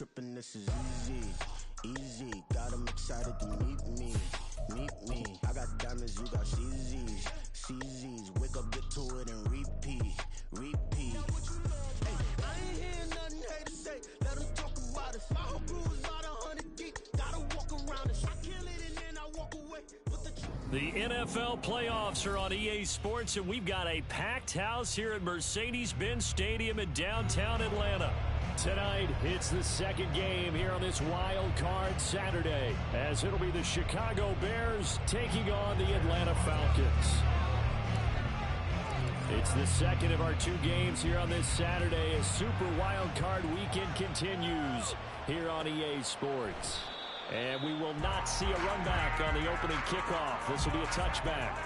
tripping, this is easy, easy. Got them excited to meet me, meet me. I got diamonds, you got CZs, CZs. Wake up, get to it, and repeat, repeat. Hey, I ain't hearing nothing haters say. Let them talk about us. My whole crew is about 100 deep. Gotta walk around us. I kill it and then I walk away with the. The NFL playoffs are on EA Sports, and we've got a packed house here at Mercedes-Benz Stadium in downtown Atlanta. Tonight, it's the second game here on this wild card Saturday, as it'll be the Chicago Bears taking on the Atlanta Falcons. It's the second of our two games here on this Saturday as Super Wild Card Weekend continues here on EA Sports. And we will not see a run back on the opening kickoff. This will be a touchback.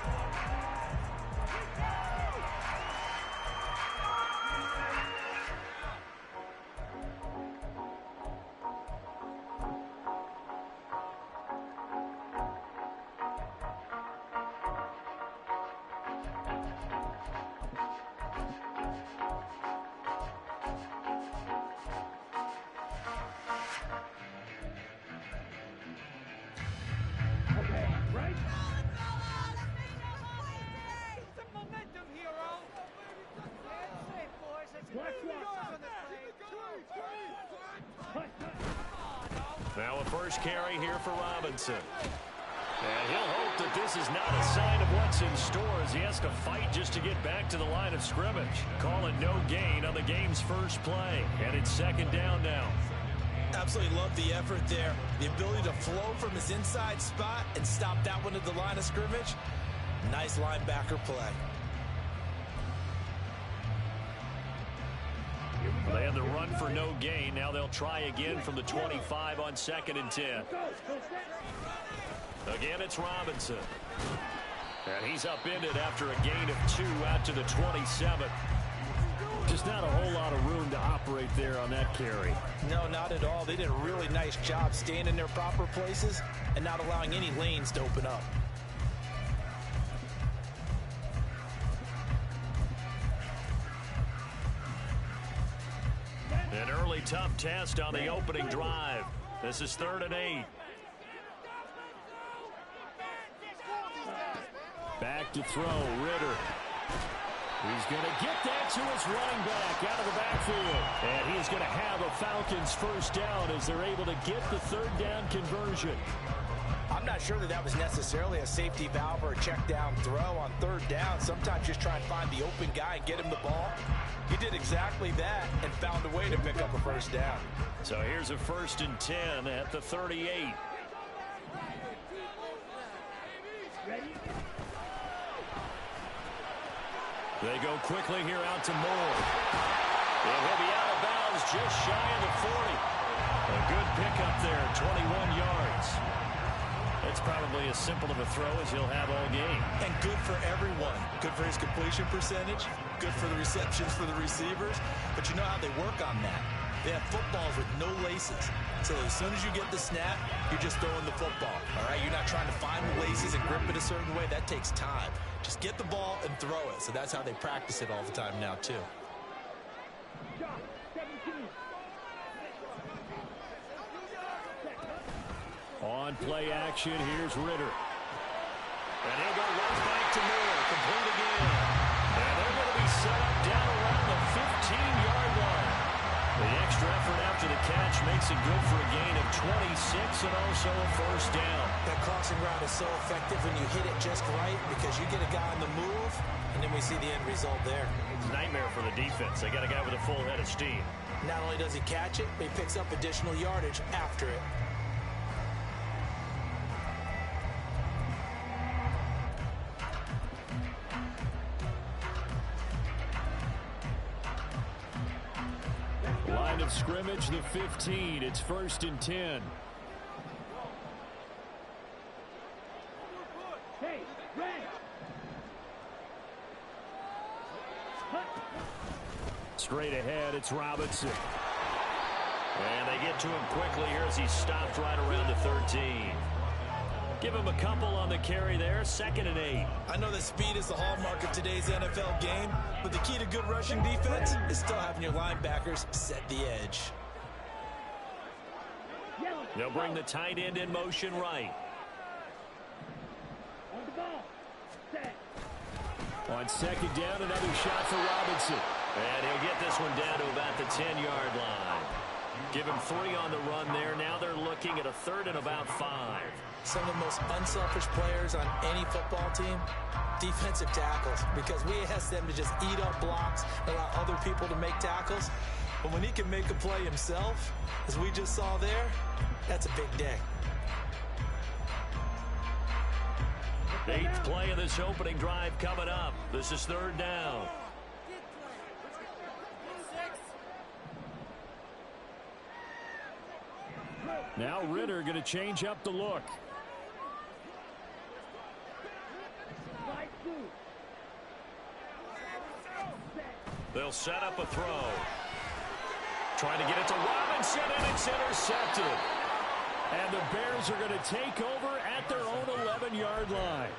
Now a first carry here for Robinson. And he'll hope that this is not a sign of what's in store as he has to fight just to get back to the line of scrimmage. Call it no gain on the game's first play. And it's second down now. Absolutely love the effort there. The ability to flow from his inside spot and stop that one at the line of scrimmage. Nice linebacker play. They had the run for no gain. Now they'll try again from the 25 on 2nd and 10. Again, it's Robinson. And he's upended after a gain of 2 out to the 27. Just not a whole lot of room to operate there on that carry. No, not at all. They did a really nice job staying in their proper places and not allowing any lanes to open up. An early tough test on the opening drive. This is 3rd and 8. Back to throw, Ritter. He's going to get that to his running back out of the backfield. And he's going to have a Falcons first down as they're able to get the 3rd down conversion. I'm not sure that was necessarily a safety valve or a check down throw on 3rd down. Sometimes just try and find the open guy and get him the ball. He did exactly that and found a way to pick up a first down. So here's a 1st and 10 at the 38. They go quickly here out to Moore. And he'll be out of bounds just shy of the 40. A good pickup there, 21 yards. It's probably as simple of a throw as he'll have all game. And good for everyone. Good for his completion percentage. Good for the receptions for the receivers. But you know how they work on that. They have footballs with no laces. So as soon as you get the snap, you're just throwing the football. All right, you're not trying to find the laces and grip it a certain way. That takes time. Just get the ball and throw it. So that's how they practice it all the time now, too. On play action, here's Ritter. And he'll go right back to Moore. Complete again. And they're going to be set up down around the 15-yard line. The extra effort after the catch makes it good for a gain of 26 and also a first down. That crossing route is so effective when you hit it just right because you get a guy on the move, and then we see the end result there. It's a nightmare for the defense. They got a guy with a full head of steam. Not only does he catch it, but he picks up additional yardage after it. Line of scrimmage, the 15. It's 1st and 10. Straight ahead, it's Robinson. And they get to him quickly here as he stopped right around the 13. Give him a couple on the carry there, 2nd and 8. I know that speed is the hallmark of today's NFL game, but the key to good rushing defense is still having your linebackers set the edge. They'll bring the tight end in motion right. On second down, another shot for Robinson. And he'll get this one down to about the 10-yard line. Give him 3 on the run there. Now they're looking at a 3rd and about 5. Some of the most unselfish players on any football team, defensive tackles, because we ask them to just eat up blocks, allow other people to make tackles. But when he can make a play himself, as we just saw there, that's a big day. 8th play of this opening drive coming up. This is 3rd down. Now Ritter going to change up the look. They'll set up a throw. Trying to get it to Robinson, and it's intercepted. And the Bears are going to take over at their own 11-yard line.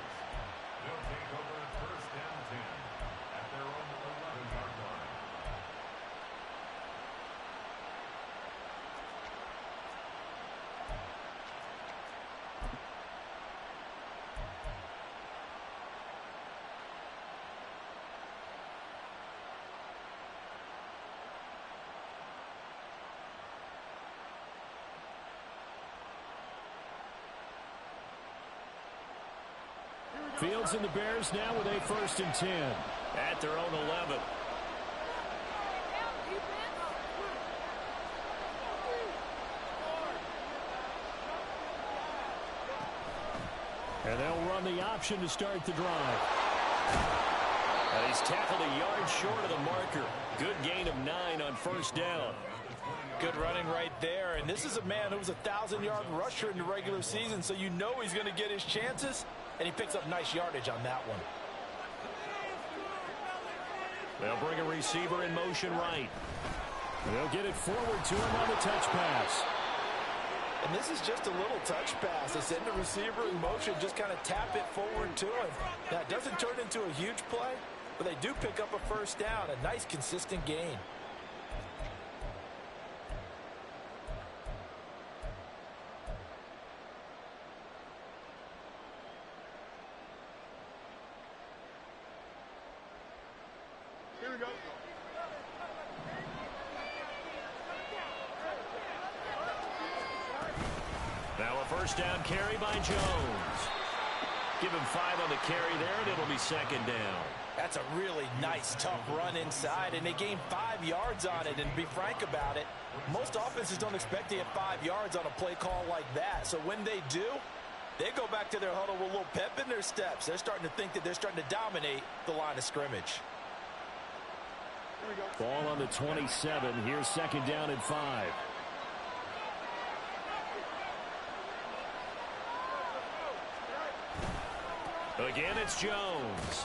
Fields and the Bears now with a 1st and 10 at their own 11. And they'll run the option to start the drive. And he's tackled a yard short of the marker. Good gain of 9 on 1st down. Good running right there. And this is a man who was a 1,000-yard rusher in the regular season, so you know he's going to get his chances. And he picks up nice yardage on that one. They'll bring a receiver in motion right. They'll get it forward to him on the touch pass. And this is just a little touch pass. They send the receiver in motion, just kind of tap it forward to him. Now, it doesn't turn into a huge play, but they do pick up a 1st down. A nice, consistent gain. Now a 1st down carry by Jones. Give him 5 on the carry there, and it'll be 2nd down. That's a really nice, tough run inside, and they gained 5 yards on it. And to be frank about it, most offenses don't expect to get 5 yards on a play call like that. So when they do, they go back to their huddle with a little pep in their steps. They're starting to think that they're starting to dominate the line of scrimmage. Ball on the 27. Here's 2nd down and 5. Again, it's Jones.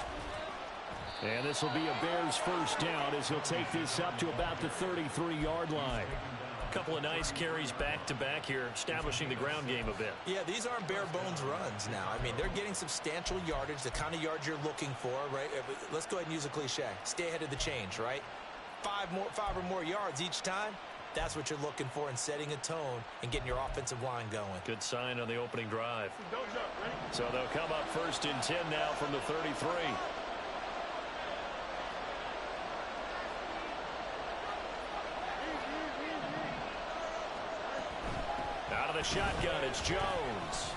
And this will be a Bears 1st down as he'll take this up to about the 33-yard line. A couple of nice carries back-to-back here, establishing the ground game a bit. Yeah, these aren't bare-bones runs now. I mean, they're getting substantial yardage, the kind of yards you're looking for, right? Let's go ahead and use a cliche. Stay ahead of the change, right? 5 or more yards each time. That's what you're looking for in setting a tone and getting your offensive line going. Good sign on the opening drive. So they'll come up 1st and 10 now from the 33. Out of the shotgun, it's Jones.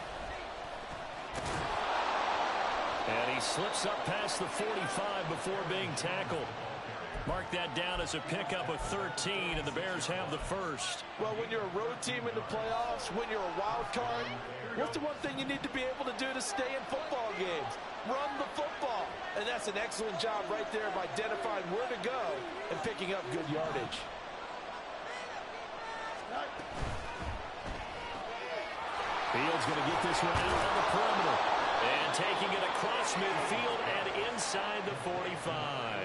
And he slips up past the 45 before being tackled. Mark that down as a pickup of 13, and the Bears have the 1st. Well, when you're a road team in the playoffs, when you're a wild card, what's the one thing you need to be able to do to stay in football games? Run the football. And that's an excellent job right there of identifying where to go and picking up good yardage. Fields going to get this one out on the perimeter. And taking it across midfield and inside the 45.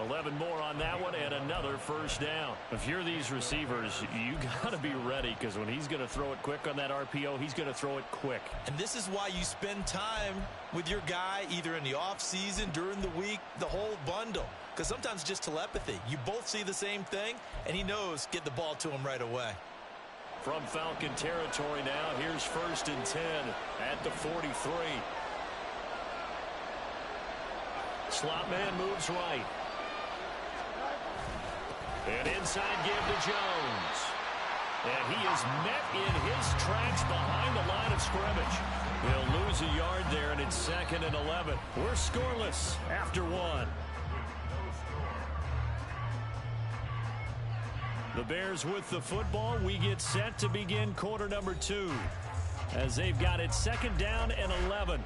11 more on that one and another 1st down. If you're these receivers, you got to be ready, because when he's going to throw it quick on that RPO, he's going to throw it quick. And this is why you spend time with your guy either in the offseason, during the week, the whole bundle. Because sometimes just telepathy. You both see the same thing, and he knows get the ball to him right away. From Falcon territory now, here's 1st and 10 at the 43. Slot man moves right. And inside give to Jones. And he is met in his tracks behind the line of scrimmage. He'll lose a yard there, and it's 2nd and 11. We're scoreless after 1. The Bears with the football. We get set to begin quarter number 2 as they've got it 2nd down and 11.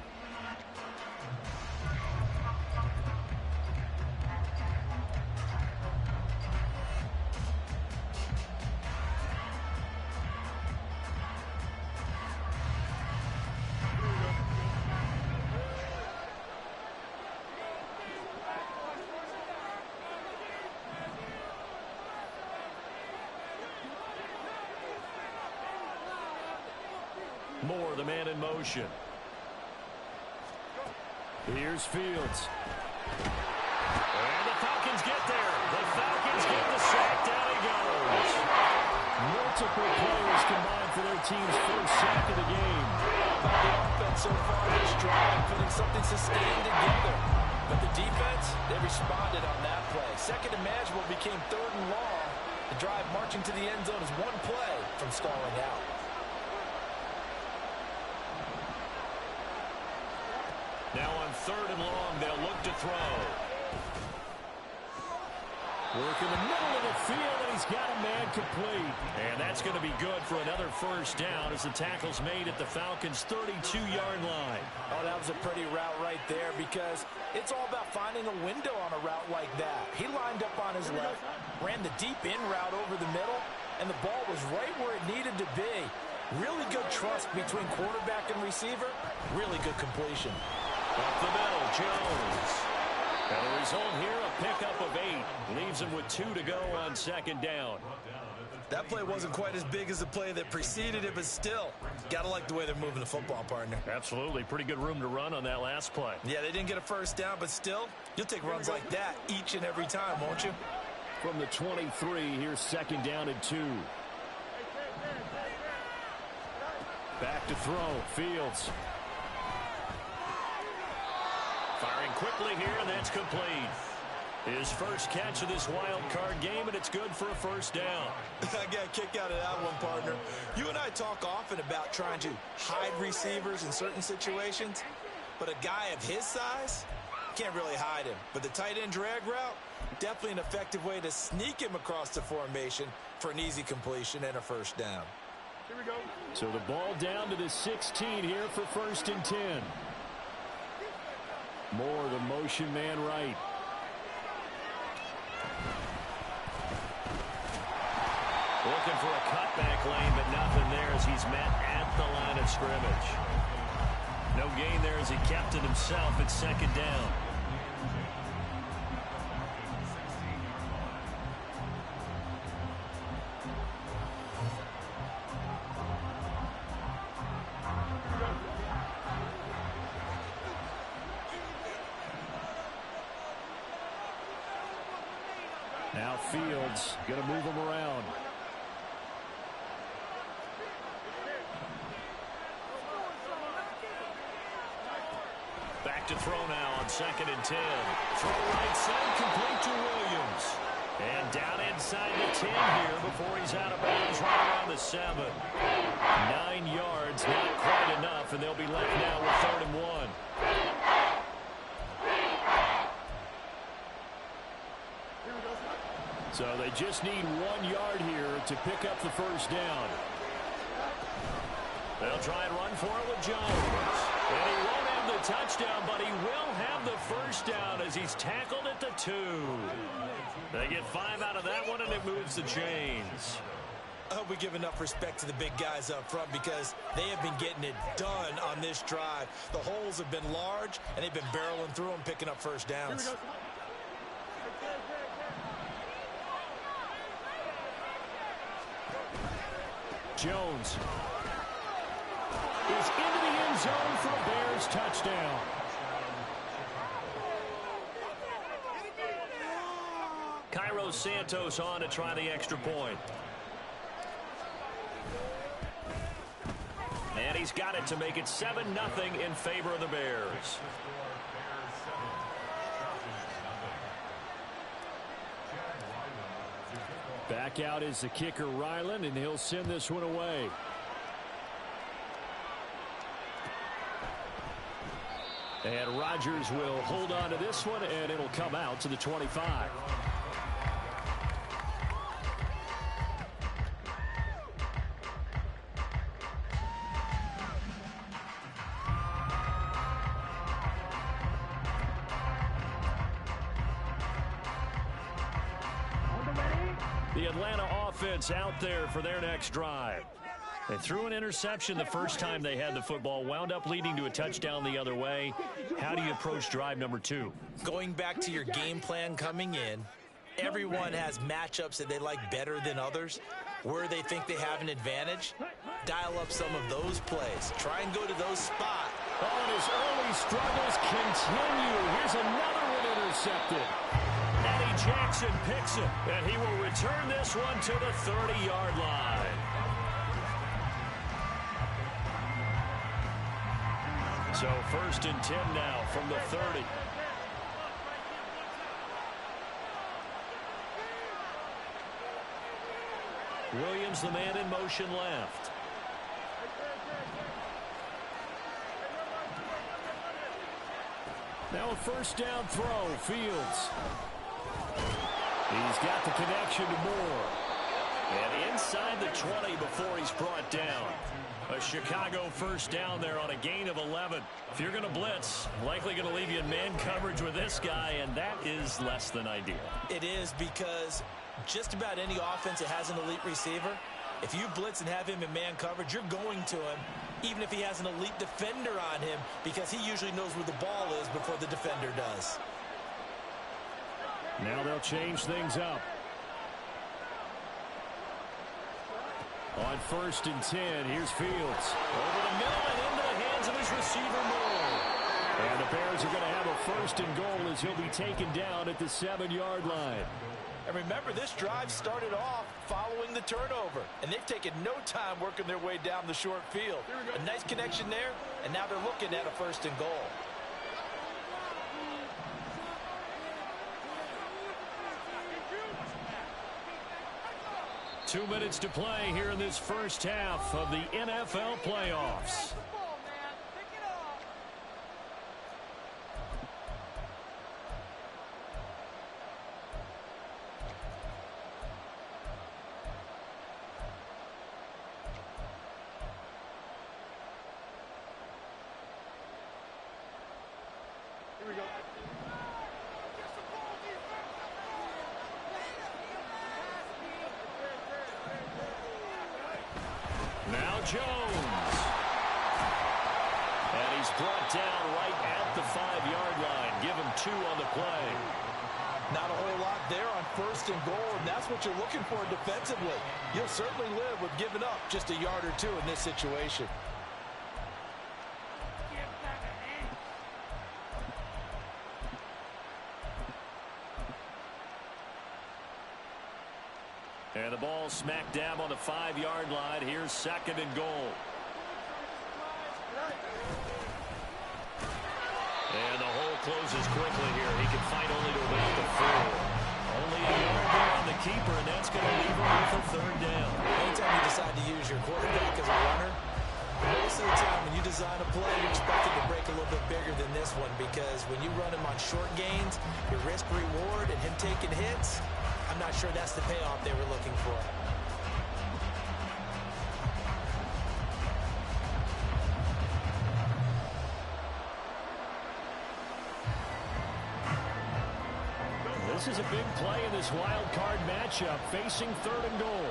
Moore, the man in motion. Here's Fields. And the Falcons get there. The Falcons get the sack. Down he goes. Multiple players combined for their team's first sack of the game. The offense so far this drive, putting something sustained together. But the defense, they responded on that play. Second and manageable became 3rd and long. The drive marching to the end zone is one play from stalling out. Now on 3rd and long, they'll look to throw. Work in the middle of the field, and he's got a man complete. And that's going to be good for another 1st down as the tackle's made at the Falcons' 32-yard line. Oh, that was a pretty route right there because it's all about finding a window on a route like that. He lined up on his left, ran the deep in route over the middle, and the ball was right where it needed to be. Really good trust between quarterback and receiver. Really good completion. Up the middle, Jones. And the result here, a pickup of 8. Leaves him with 2 to go on 2nd down. That play wasn't quite as big as the play that preceded it, but still, got to like the way they're moving the football, partner. Absolutely. Pretty good room to run on that last play. Yeah, they didn't get a 1st down, but still, you'll take runs like that each and every time, won't you? From the 23, here's 2nd down and 2. Back to throw. Fields. Firing quickly here, and that's complete. His first catch of this wild card game, and it's good for a 1st down. I got a kick out of that one, partner. You and I talk often about trying to hide receivers in certain situations, but a guy of his size can't really hide him. But the tight end drag route, definitely an effective way to sneak him across the formation for an easy completion and a 1st down. Here we go. So the ball down to the 16 here for 1st and 10. Moore, the motion man right. Looking for a cutback lane, but nothing there as he's met at the line of scrimmage. No gain there as he kept it himself at 2nd down. Now Fields going to move him around. Back to throw now on 2nd and 10. Throw right side, complete to Williams. And down inside the 10 here before he's out of bounds right around the 7. 9 yards, not quite enough, and they'll be left now with 3rd and 1. So they just need 1 yard here to pick up the 1st down. They'll try and run for it with Jones. And he won't have the touchdown, but he will have the 1st down as he's tackled at the 2. They get 5 out of that one, and it moves the chains. I hope we give enough respect to the big guys up front because they have been getting it done on this drive. The holes have been large, and they've been barreling through them, picking up 1st downs. Jones is into the end zone for a Bears touchdown. Cairo Santos on to try the extra point. he's got it to make it 7-0 in favor of the Bears. Back out is the kicker, Ryland, and he'll send this one away. And Rodgers will hold on to this one, and it'll come out to the 25. The Atlanta offense out there for their next drive. They threw an interception the first time they had the football, wound up leading to a touchdown the other way. How do you approach drive number 2? Going back to your game plan coming in, everyone has matchups that they like better than others. Where they think they have an advantage, dial up some of those plays. Try and go to those spots. Oh, and his early struggles continue. Here's another one intercepted. Eddie Jackson picks it, and he will return this one to the 30-yard line. So 1st and 10 now from the 30. Williams, the man in motion left. Now a 1st down throw, Fields. He's got the connection to Moore. And inside the 20 before he's brought down. A Chicago 1st down there on a gain of 11. If you're going to blitz, likely going to leave you in man coverage with this guy, and that is less than ideal. It is, because just about any offense that has an elite receiver, if you blitz and have him in man coverage, you're going to him, even if he has an elite defender on him, because he usually knows where the ball is before the defender does. Now they'll change things up. On 1st and 10, here's Fields. Over the middle and into the hands of his receiver, Moore. And the Bears are going to have a 1st and goal as he'll be taken down at the 7-yard line. And remember, this drive started off following the turnover, and they've taken no time working their way down the short field. A nice connection there, and now they're looking at a 1st and goal. Two minutes to play here in this first half of the NFL playoffs. Here we go. Now Jones. And he's brought down right at the 5-yard line. Give him 2 on the play. Not a whole lot there on 1st and goal, and that's what you're looking for defensively. You'll certainly live with giving up just a yard or 2 in this situation. And the ball smack dab on the 5-yard line. Here's 2nd and goal. And the hole closes quickly here. He can fight only to about the 4. Only a yard there on the keeper, and that's going to leave him with a 3rd down. Anytime you decide to use your quarterback as a runner, most of the time when you design a play, you expect it to break a little bit bigger than this one, because when you run him on short gains, your risk-reward and him taking hits, I'm not sure that's the payoff they were looking for. This is a big play in this wild card matchup, facing 3rd and goal.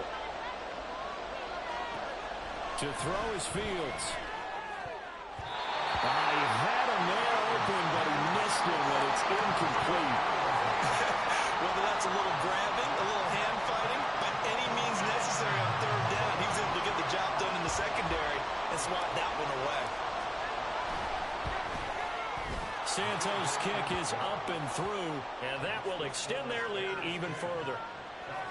To throw is Fields. He had a man open, but he missed him, and it's incomplete. Whether that's a little grabbing, a little hand fighting, by any means necessary on 3rd down, he was able to get the job done in the secondary and swat that one away. Santos' kick is up and through, and that will extend their lead even further.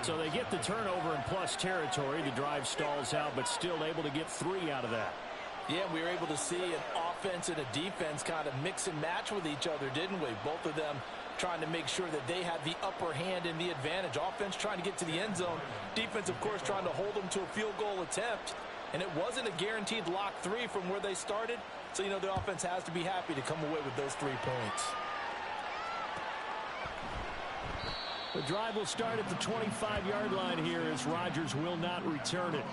So they get the turnover in plus territory. The drive stalls out, but still able to get 3 out of that. Yeah, we were able to see an offense and a defense kind of mix and match with each other, didn't we? Both of them trying to make sure that they had the upper hand and the advantage. Offense trying to get to the end zone. Defense, of course, trying to hold them to a field goal attempt. And it wasn't a guaranteed lock 3 from where they started. So, you know, the offense has to be happy to come away with those 3 points. The drive will start at the 25-yard line here as Rodgers will not return it.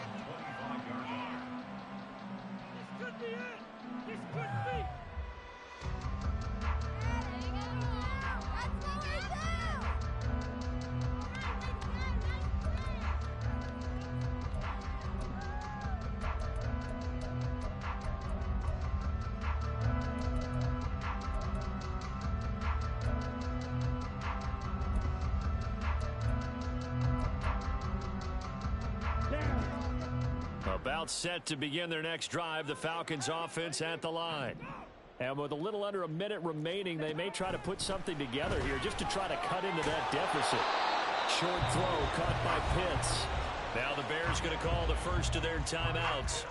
About set to begin their next drive, the Falcons offense at the line. And with a little under a minute remaining, they may try to put something together here just to try to cut into that deficit. Short throw caught by Pitts. Now the Bears going to call the first of their timeouts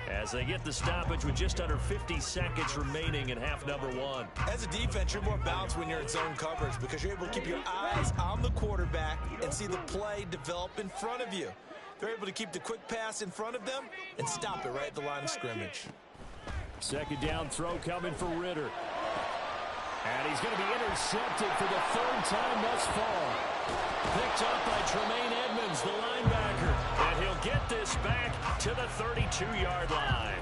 as they get the stoppage with just under 50 seconds remaining in half number 1. As a defense, you're more balanced when you're in zone coverage because you're able to keep your eyes on the quarterback and see the play develop in front of you. They're able to keep the quick pass in front of them and stop it right at the line of scrimmage. Second down throw coming for Ritter. And he's going to be intercepted for the 3rd time thus far. Picked up by Tremaine Edmonds, the linebacker. And he'll get this back to the 32-yard line.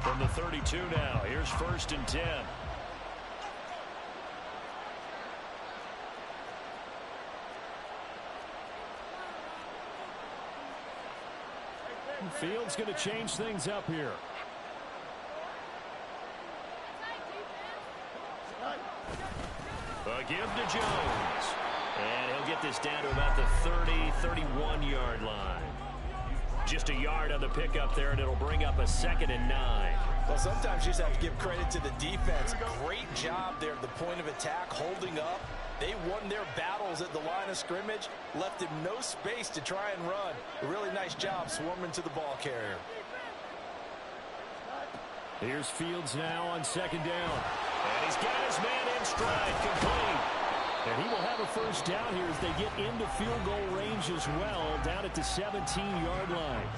From the 32 now, here's 1st and 10. Fields going to change things up here. A give to Jones. And he'll get this down to about the 31-yard line. Just a yard on the pickup there, and it'll bring up a 2nd and 9. Well, sometimes you just have to give credit to the defense. Great job there at the point of attack, holding up. They won their battles at the line of scrimmage, left him no space to try and run. A really nice job swarming to the ball carrier. Here's Fields now on 2nd down. And he's got his man in stride, complete. And he will have a 1st down here as they get into field goal range as well, down at the 17-yard line.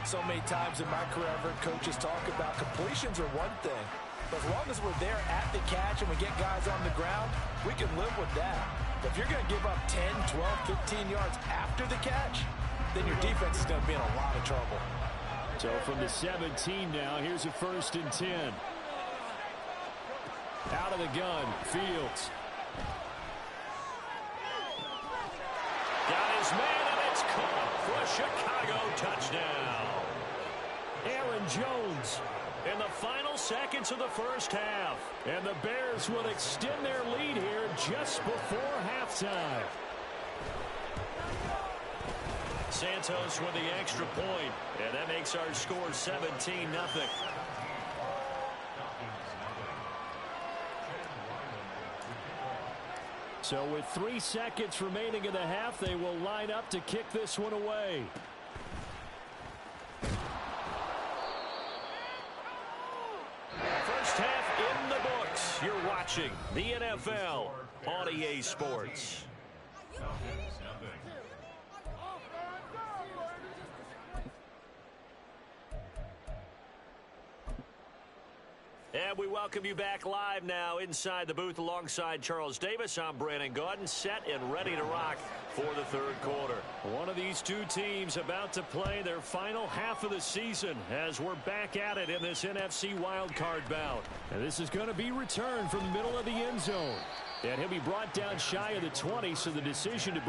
So many times in my career, I've heard coaches talk about completions are one thing. But as long as we're there at the catch and we get guys on the ground, we can live with that. But if you're going to give up 10, 12, 15 yards after the catch, then your defense is going to be in a lot of trouble. So from the 17 now, here's a 1st and 10. Out of the gun, Fields. Got his man, and it's caught for a Chicago touchdown. Aaron Jones in the final seconds of the 1st half. And the Bears will extend their lead here just before halftime. Santos with the extra point, and that makes our score 17-0. So with 3 seconds remaining in the half, they will line up to kick this one away. First half in the books. You're watching the NFL on EA Sports. And we welcome you back live now inside the booth alongside Charles Davis. I'm Brandon Gaudin, set and ready to rock for the 3rd quarter. One of these two teams about to play their final half of the season as we're back at it in this NFC wildcard bout. And this is going to be returned from the middle of the end zone. And he'll be brought down shy of the 20, so the decision to...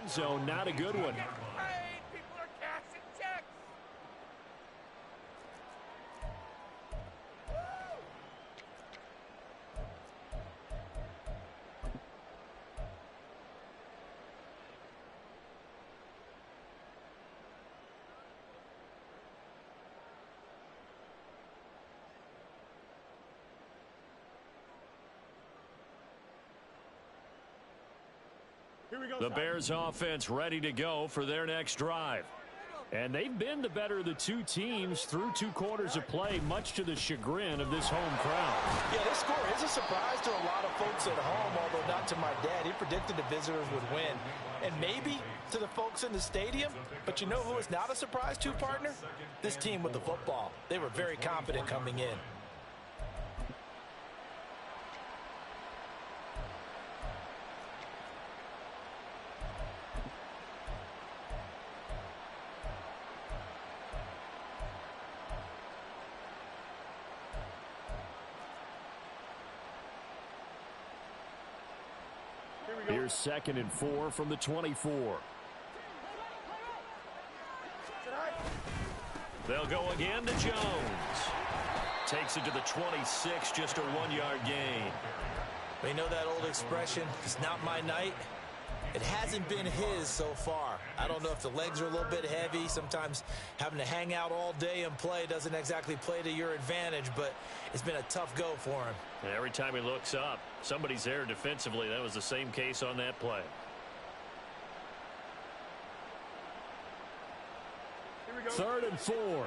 end zone. Not a good one. The Bears offense ready to go for their next drive. And they've been the better of the two teams through 2 quarters of play, much to the chagrin of this home crowd. Yeah, this score is a surprise to a lot of folks at home, although not to my dad. He predicted the visitors would win. And maybe to the folks in the stadium. But you know who is not a surprise to, partner? This team with the football. They were very confident coming in. Here's 2nd and 4 from the 24. They'll go again to Jones. Takes it to the 26, just a 1-yard gain. We know that old expression, it's not my night. It hasn't been his so far. I don't know if the legs are a little bit heavy. Sometimes having to hang out all day and play doesn't exactly play to your advantage, but it's been a tough go for him. And every time he looks up, somebody's there defensively. That was the same case on that play. Here we go. 3rd and 4.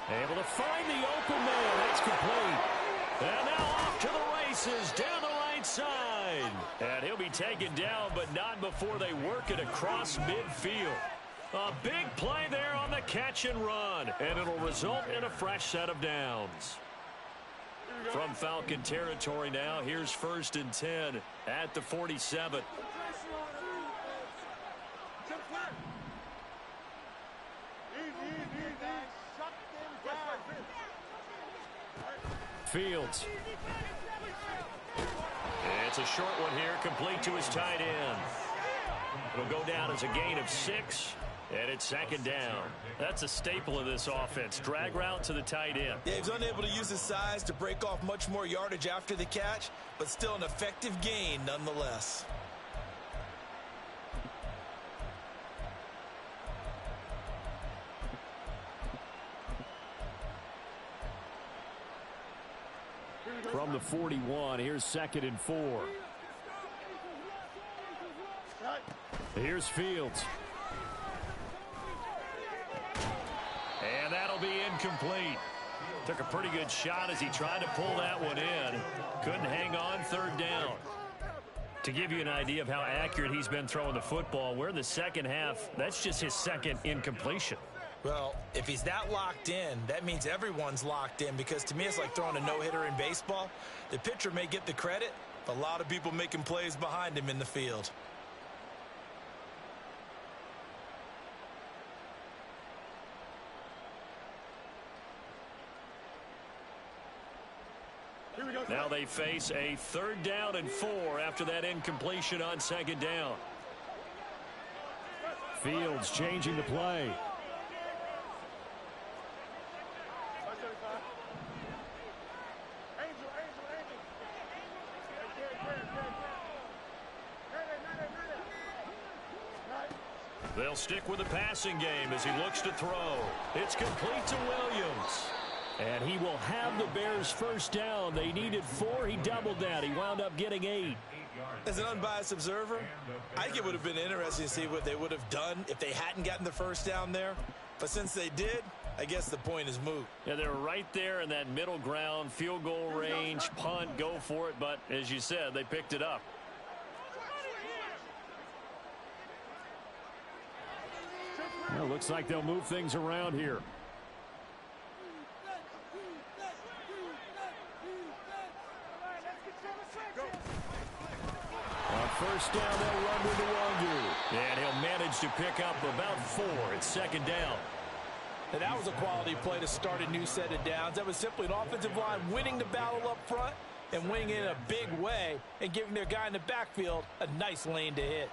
Able to find the open man. That's complete. And now off to the races down the right side. And he'll be taken down, but not before they work it across midfield. A big play there on the catch and run. And it'll result in a fresh set of downs. From Falcon territory now, here's 1st and 10 at the 47. Fields. It's a short one here, complete to his tight end. It'll go down as a gain of 6, and it's 2nd down. That's a staple of this offense. Drag route to the tight end. Yeah, he's unable to use his size to break off much more yardage after the catch, but still an effective gain nonetheless. From the 41, here's 2nd and 4. Here's Fields. And that'll be incomplete. Took a pretty good shot as he tried to pull that one in. Couldn't hang on, 3rd down. To give you an idea of how accurate he's been throwing the football, we're in the second half. That's just his 2nd incompletion. Well, if he's that locked in, that means everyone's locked in, because to me it's like throwing a no-hitter in baseball. The pitcher may get the credit, but a lot of people making plays behind him in the field. Now they face a 3rd down and 4 after that incompletion on 2nd down. Fields changing the play. They'll stick with the passing game as he looks to throw. It's complete to Williams. And he will have the Bears 1st down. They needed 4. He doubled that. He wound up getting 8. As an unbiased observer, I think it would have been interesting to see what they would have done if they hadn't gotten the 1st down there. But since they did, I guess the point is moot. Yeah, they were right there in that middle ground, field goal range, punt, go for it. But as you said, they picked it up. Well, looks like they'll move things around here. On 1st down, they'll run with the Wangu. And he'll manage to pick up about 4. It's 2nd down. And that was a quality play to start a new set of downs. That was simply an offensive line winning the battle up front and winning it in a big way and giving their guy in the backfield a nice lane to hit.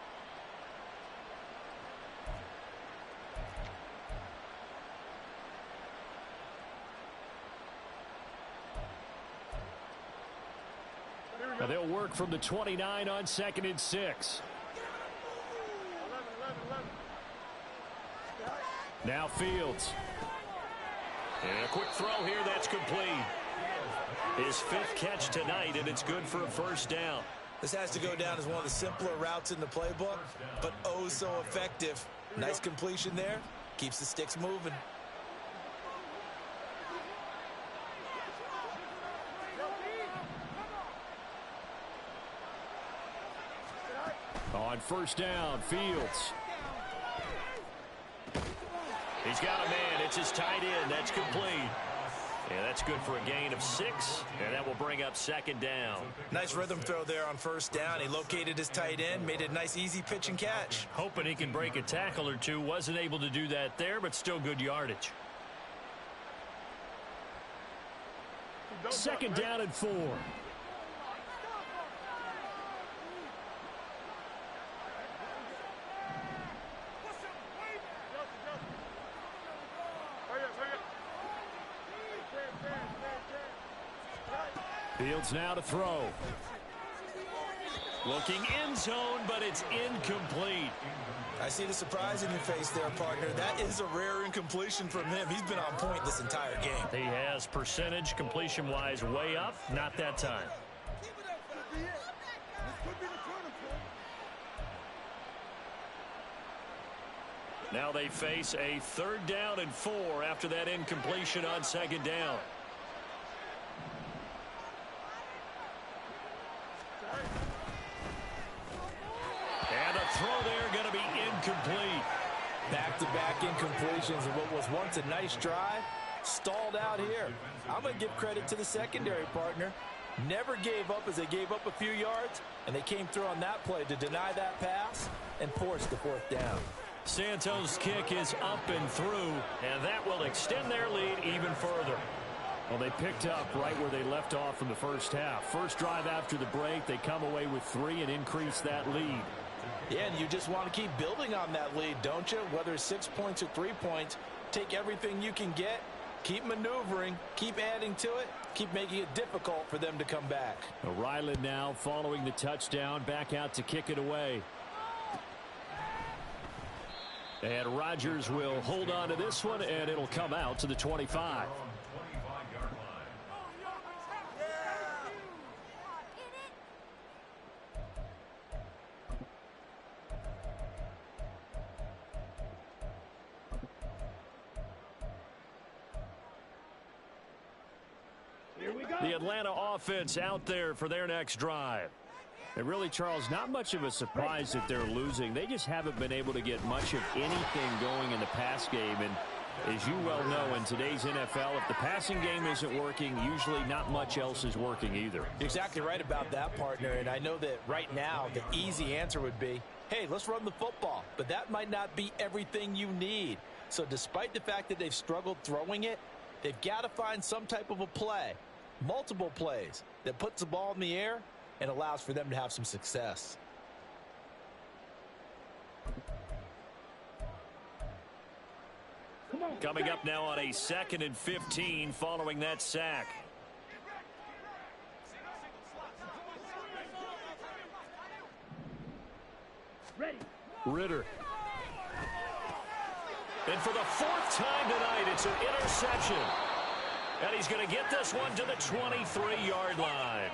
And they'll work from the 29 on 2nd and 6. Now Fields. And a quick throw here that's complete. His 5th catch tonight, and it's good for a first down. This has to go down as one of the simpler routes in the playbook, but oh so effective. Nice completion there. Keeps the sticks moving. On first down, Fields. He's got a man. It's his tight end. That's complete. And that's good for a gain of 6, and that will bring up 2nd down. Nice rhythm throw there on first down. He located his tight end, made it a nice easy pitch and catch. Hoping he can break a tackle or two. Wasn't able to do that there, but still good yardage. 2nd down and 4. Fields now to throw. Looking end zone, but it's incomplete. I see the surprise in your face there, partner. That is a rare incompletion from him. He's been on point this entire game. He has percentage completion-wise way up. Not that time. Now they face a 3rd down and 4 after that incompletion on 2nd down. And a throw there going to be incomplete. Back-to-back incompletions of what was once a nice drive, stalled out here. I'm going to give credit to the secondary, partner. Never gave up as they gave up a few yards, and they came through on that play to deny that pass and force the 4th down. Santos' kick is up and through, and that will extend their lead even further. Well, they picked up right where they left off in the first half. First drive after the break, they come away with 3 and increase that lead. Yeah, and you just want to keep building on that lead, don't you? Whether it's 6 points or 3 points, take everything you can get, keep maneuvering, keep adding to it, keep making it difficult for them to come back. Ryland now following the touchdown, back out to kick it away. And Rodgers will hold on to this one, and it'll come out to the 25. The Atlanta offense out there for their next drive. And really, Charles, not much of a surprise that they're losing. They just haven't been able to get much of anything going in the pass game. And as you well know, in today's NFL, if the passing game isn't working, usually not much else is working either. You're exactly right about that, partner. And I know that right now the easy answer would be, hey, let's run the football. But that might not be everything you need. So despite the fact that they've struggled throwing it, they've got to find some type of a play, multiple plays, that puts the ball in the air and allows for them to have some success. Coming up now on a 2nd and 15 following that sack. Ritter. And for the 4th time tonight, it's an interception. And he's going to get this one to the 23-yard line.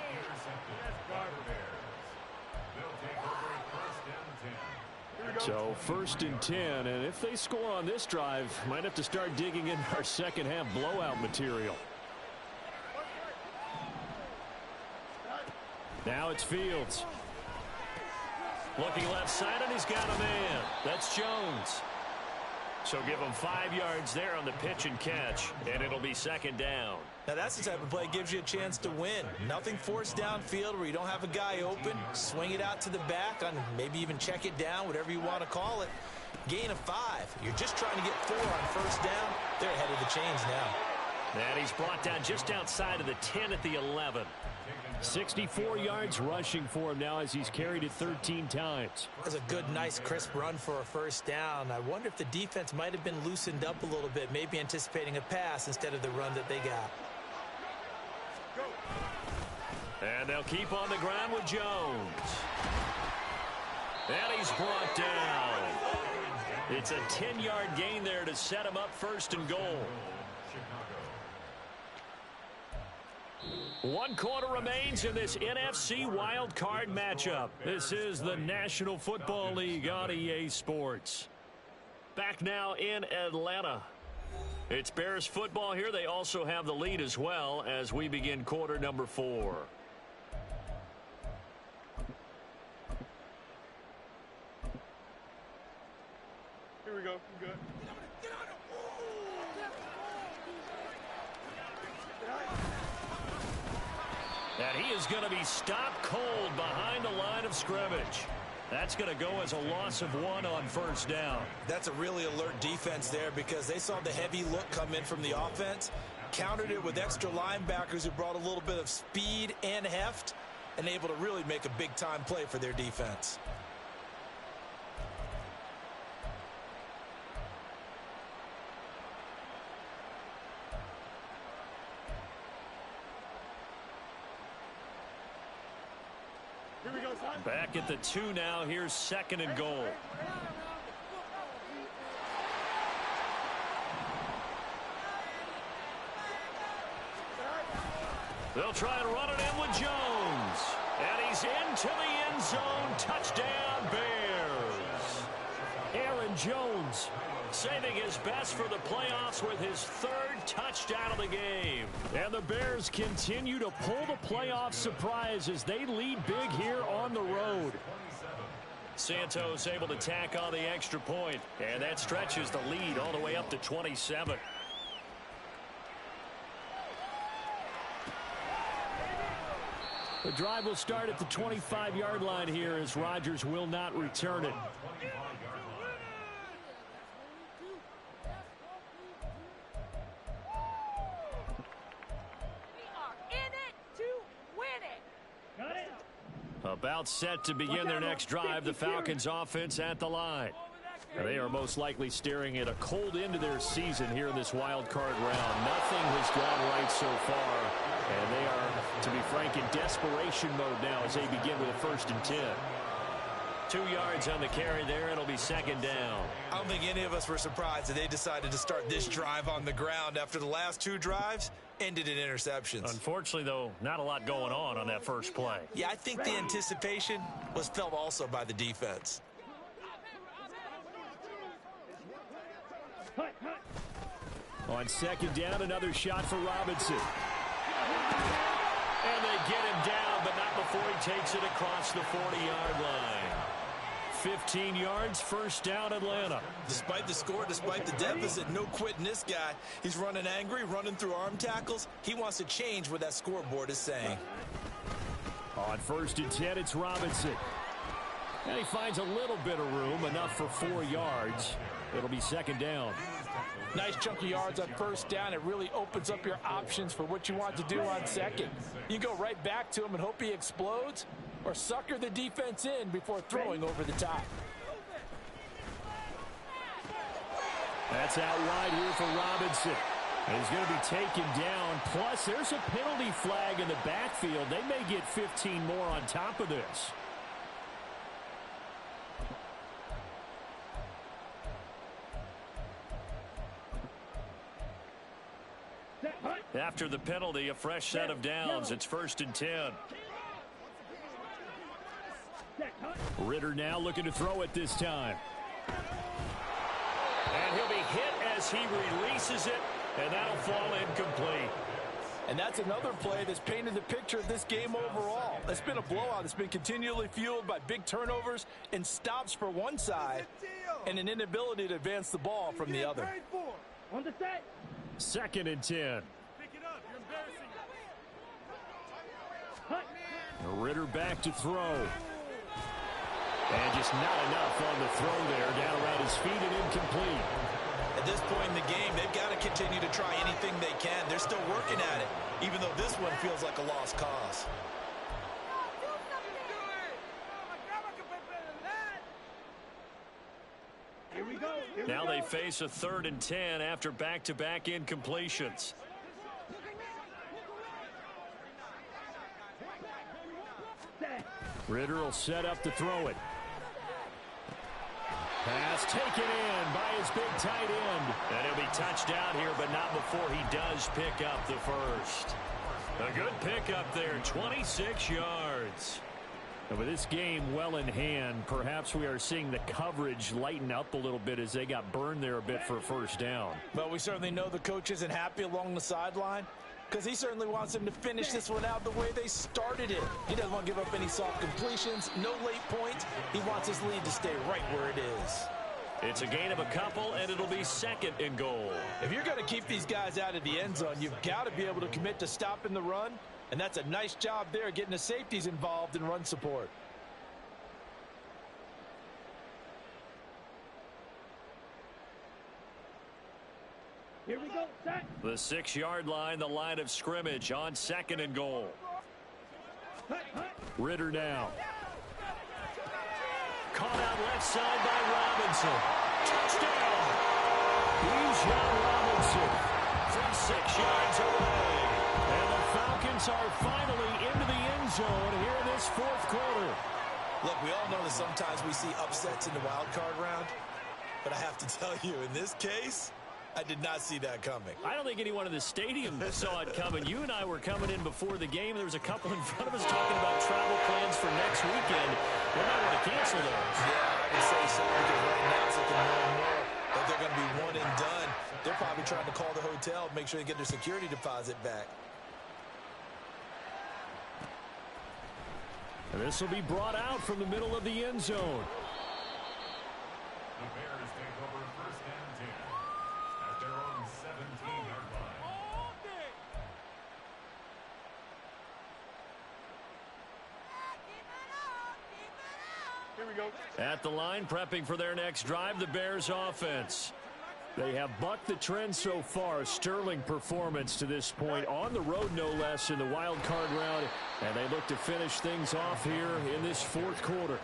So 1st and 10, and if they score on this drive, might have to start digging in our second half blowout material. Now it's Fields. Looking left side, and he's got a man. That's Jones. So give him 5 yards there on the pitch and catch, and it'll be 2nd down. Now that's the type of play that gives you a chance to win. Nothing forced downfield where you don't have a guy open. Swing it out to the back, on maybe even check it down, whatever you want to call it. Gain of 5. You're just trying to get 4 on first down. They're ahead of the chains now. And he's brought down just outside of the 10 at the 11. 64 yards rushing for him now as he's carried it 13 times. That's a good, nice, crisp run for a first down. I wonder if the defense might have been loosened up a little bit, maybe anticipating a pass instead of the run that they got. And they'll keep on the ground with Jones. And he's brought down. It's a 10-yard gain there to set him up first and goal. 1 quarter remains in this NFC wild card matchup. This is the National Football League on EA Sports. Back now in Atlanta. It's Bears football here. They also have the lead as well as we begin quarter number 4. Here we go. We're good. And he is going to be stopped cold behind the line of scrimmage. That's going to go as a loss of 1 on first down. That's a really alert defense there because they saw the heavy look come in from the offense, countered it with extra linebackers who brought a little bit of speed and heft, and able to really make a big-time play for their defense. Here we go, son. Back at the 2 now. Here's second and goal. They'll try and run it in with Jones. And he's into the end zone. Touchdown, Bears. Aaron Jones saving his best for the playoffs with his 3rd touchdown of the game. And the Bears continue to pull the playoff surprise as they lead big here on the road. Santos able to tack on the extra point, and that stretches the lead all the way up to 27. The drive will start at the 25-yard line here as Rodgers will not return it. About set to begin their next drive, the Falcons offense at the line. They are most likely staring at a cold end to their season here in this wild card round. Nothing has gone right so far, and they are, to be frank, in desperation mode now as they begin with a 1st and 10. 2 yards on the carry there. It'll be second down. I don't think any of us were surprised that they decided to start this drive on the ground after the last 2 drives ended in interceptions. Unfortunately, though, not a lot going on that first play. Yeah, I think the anticipation was felt also by the defense. On second down, another shot for Robinson. And they get him down, but not before he takes it across the 40-yard line. 15 yards, first down, Atlanta. Despite the score, despite the deficit, no quitting this guy. He's running angry, running through arm tackles. He wants to change what that scoreboard is saying. On 1st and 10, it's Robinson. And he finds a little bit of room, enough for 4 yards. It'll be second down. Nice chunk of yards on first down. It really opens up your options for what you want to do on second. You go right back to him and hope he explodes, or sucker the defense in before throwing over the top. That's out wide here for Robinson. And he's going to be taken down. Plus, there's a penalty flag in the backfield. They may get 15 more on top of this. After the penalty, a fresh set of downs. It's 1st and 10. Ritter now looking to throw it this time. And he'll be hit as he releases it, and that'll fall incomplete. And that's another play that's painted the picture of this game overall. It's been a blowout. It's been continually fueled by big turnovers and stops for one side and an inability to advance the ball from the other. On the set. 2nd and 10. Pick it up. You're embarrassing. Ritter back to throw. And just not enough on the throw there. Down around his feet and incomplete. At this point in the game, they've got to continue to try anything they can. They're still working at it, even though this one feels like a lost cause. Here we go. Now they face a 3rd and 10 after back-to-back incompletions. Ritter will set up to throw it. Pass taken in by his big tight end. And he'll be touched out here, but not before he does pick up the first. A good pickup there, 26 yards. And with this game well in hand, perhaps we are seeing the coverage lighten up a little bit as they got burned there a bit for a first down. But we certainly know the coach isn't happy along the sideline because he certainly wants them to finish this one out the way they started it. He doesn't want to give up any soft completions, no late points. He wants his lead to stay right where it is. It's a gain of a couple, and it'll be 2nd and goal. If you're going to keep these guys out of the end zone, you've got to be able to commit to stopping the run. And that's a nice job there, getting the safeties involved in run support. Here we go. Set. The 6-yard line, the line of scrimmage on 2nd and goal. Ritter now. Caught out left side by Robinson. Touchdown! Bijan Robinson from 6 yards away. And the Falcons are finally into the end zone here in this 4th quarter. Look, we all know that sometimes we see upsets in the wild card round, but I have to tell you, in this case, I did not see that coming. I don't think anyone in the stadium saw it coming. You and I were coming in before the game. There was a couple in front of us talking about travel plans for next weekend. They might want to cancel those. Yeah, I can say so, because right now it's looking more and more that they're going to be one and done. They're probably trying to call the hotel and make sure they get their security deposit back. And this will be brought out from the middle of the end zone. The Bears take over 1st and 10 at their own 17-yard line. Here we go. At the line, prepping for their next drive, the Bears offense. They have bucked the trend so far. Sterling performance to this point. On the road, no less, in the wild card round. And they look to finish things off here in this 4th quarter.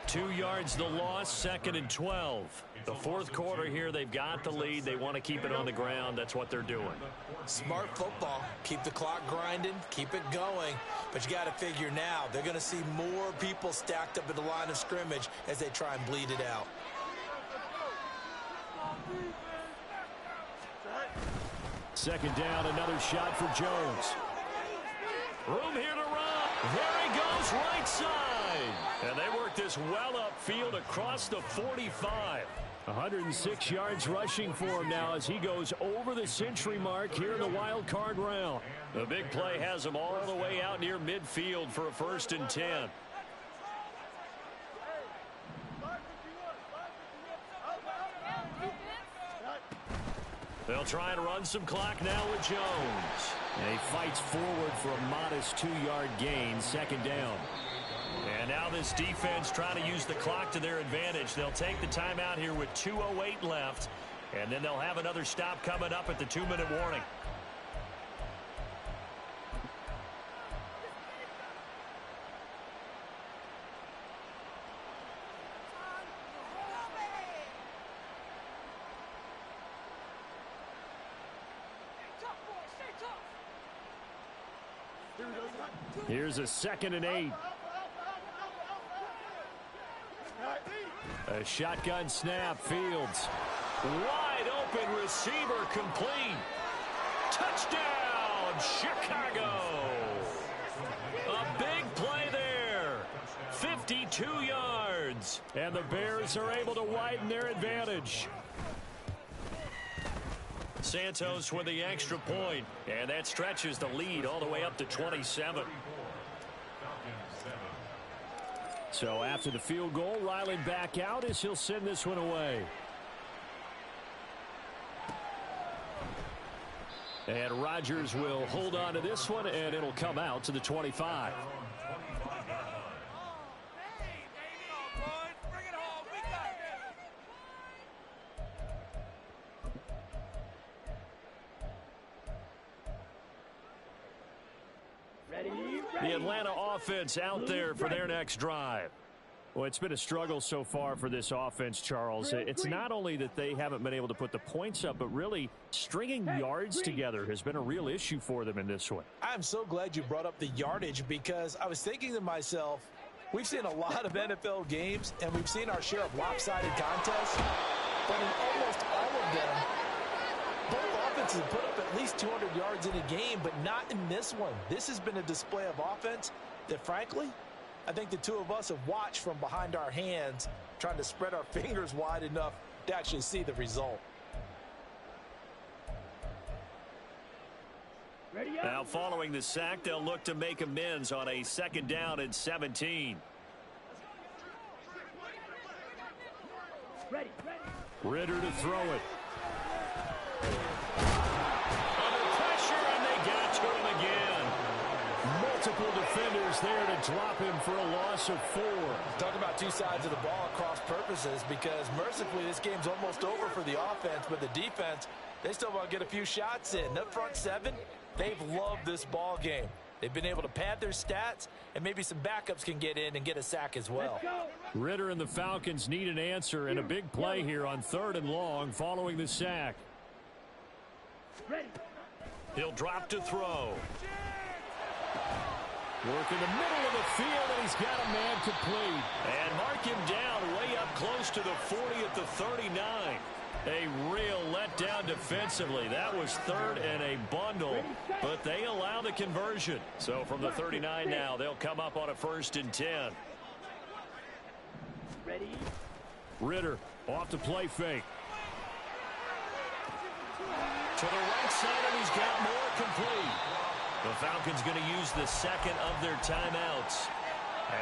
2 yards the loss, 2nd and 12. The 4th quarter here, they've got the lead. They want to keep it on the ground. That's what they're doing. Smart football. Keep the clock grinding. Keep it going. But you got to figure now, they're going to see more people stacked up at the line of scrimmage as they try and bleed it out. Second down, another shot for Jones. Room here to run. There he goes, right side. And they work this well upfield across the 45. 106 yards rushing for him now as he goes over the century mark here in the wild card round. The big play has him all the way out near midfield for a 1st and 10. They'll try and run some clock now with Jones. And he fights forward for a modest 2-yard gain, 2nd down. And now this defense trying to use the clock to their advantage. They'll take the timeout here with 2:08 left. And then they'll have another stop coming up at the 2-minute warning. Here's a 2nd and 8. A shotgun snap, Fields. Wide open receiver complete. Touchdown, Chicago. A big play there. 52 yards. And the Bears are able to widen their advantage. Santos with the extra point, and that stretches the lead all the way up to 27. So after the field goal, Riley back out as he'll send this one away. And Rodgers will hold on to this one, and it'll come out to the 25. Atlanta offense out there for their next drive. Well, it's been a struggle so far for this offense, Charles. It's not only that they haven't been able to put the points up, but really stringing yards together has been a real issue for them in this one. I'm so glad you brought up the yardage, because I was thinking to myself, we've seen a lot of NFL games, and we've seen our share of lopsided contests, but in almost all of them, both offenses put up at least 200 yards in a game, but not in this one. This has been a display of offense that, frankly, I think the two of us have watched from behind our hands, trying to spread our fingers wide enough to actually see the result. Now, following the sack, they'll look to make amends on a 2nd down and 17. Ritter to throw it. Under pressure, and they got to him again. Multiple defenders there to drop him for a loss of 4. Talk about two sides of the ball across purposes, because mercifully this game's almost over for the offense, but the defense, they still want to get a few shots in. The front 7, they've loved this ball game. They've been able to pad their stats, and maybe some backups can get in and get a sack as well. Ritter and the Falcons need an answer, and a big play here on 3rd and long following the sack. He'll drop to throw. Work in the middle of the field, and he's got a man complete. And mark him down way up close to the 40 at the 39. A real letdown defensively. That was 3rd and a bundle, but they allow the conversion. So from the 39 now, they'll come up on a 1st and 10. Ready? Ritter off the play fake. To the right side, and he's got more complete. The Falcons going to use the 2nd of their timeouts,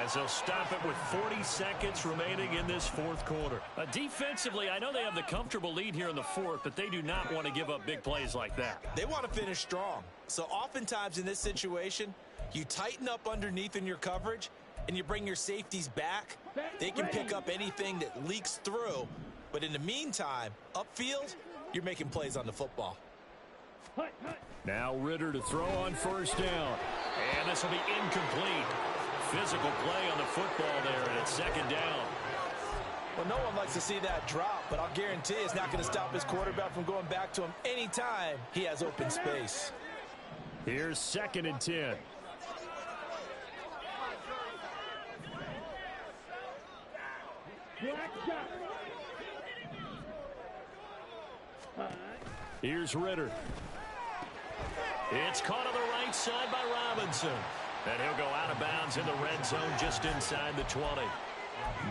as they'll stop it with 40 seconds remaining in this 4th quarter. Defensively, I know they have the comfortable lead here in the 4th, but they do not want to give up big plays like that. They want to finish strong. So oftentimes in this situation, you tighten up underneath in your coverage, and you bring your safeties back. They can pick up anything that leaks through. But in the meantime, upfield, you're making plays on the football. Now Ritter to throw on 1st down. And this will be incomplete. Physical play on the football there, and it's 2nd down. Well, no one likes to see that drop, but I'll guarantee it's not going to stop his quarterback from going back to him anytime he has open space. Here's 2nd and 10. Here's Ritter. It's caught on the right side by Robinson. And he'll go out of bounds in the red zone just inside the 20.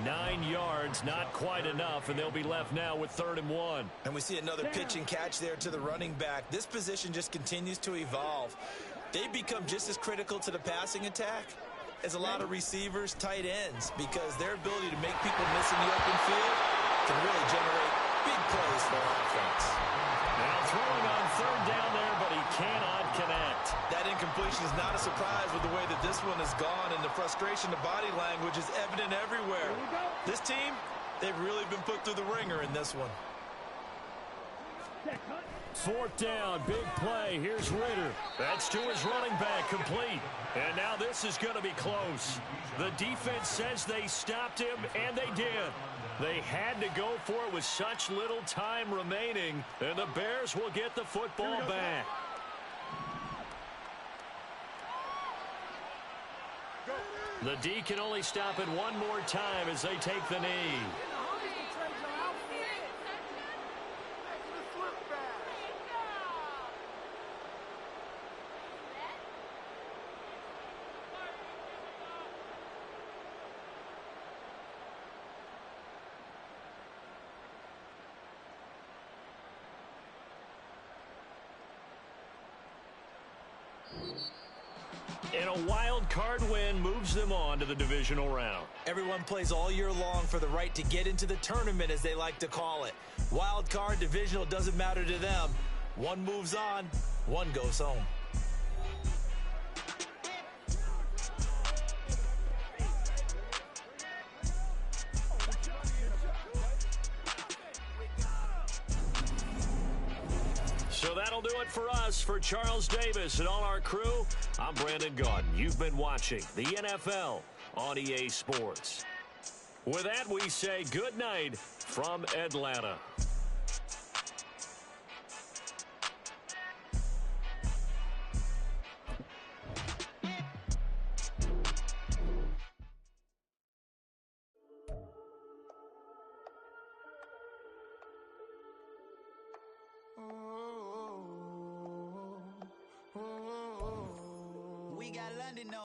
9 yards, not quite enough, and they'll be left now with 3rd and 1. And we see another pitch and catch there to the running back. This position just continues to evolve. They become just as critical to the passing attack as a lot of receivers, tight ends, because their ability to make people miss in the open field can really generate big plays for offense. Now throwing on 3rd down there, but he cannot connect. That incompletion is not a surprise with the way that this one has gone, and the frustration, the body language is evident everywhere. This team, they've really been put through the ringer in this one. 4th down, big play. Here's Ritter. That's to his running back, complete. And now this is going to be close. The defense says they stopped him, and they did. They had to go for it with such little time remaining, and the Bears will get the football back. The D can only stop it one more time as they take the knee. And a wild card win moves them on to the divisional round. Everyone plays all year long for the right to get into the tournament, as they like to call it. Wild card, divisional, doesn't matter to them. One moves on, one goes home. So that'll do it for us. For Charles Davis and all our crew, I'm Brandon Gaudin. You've been watching the NFL on EA Sports. With that, we say good night from Atlanta.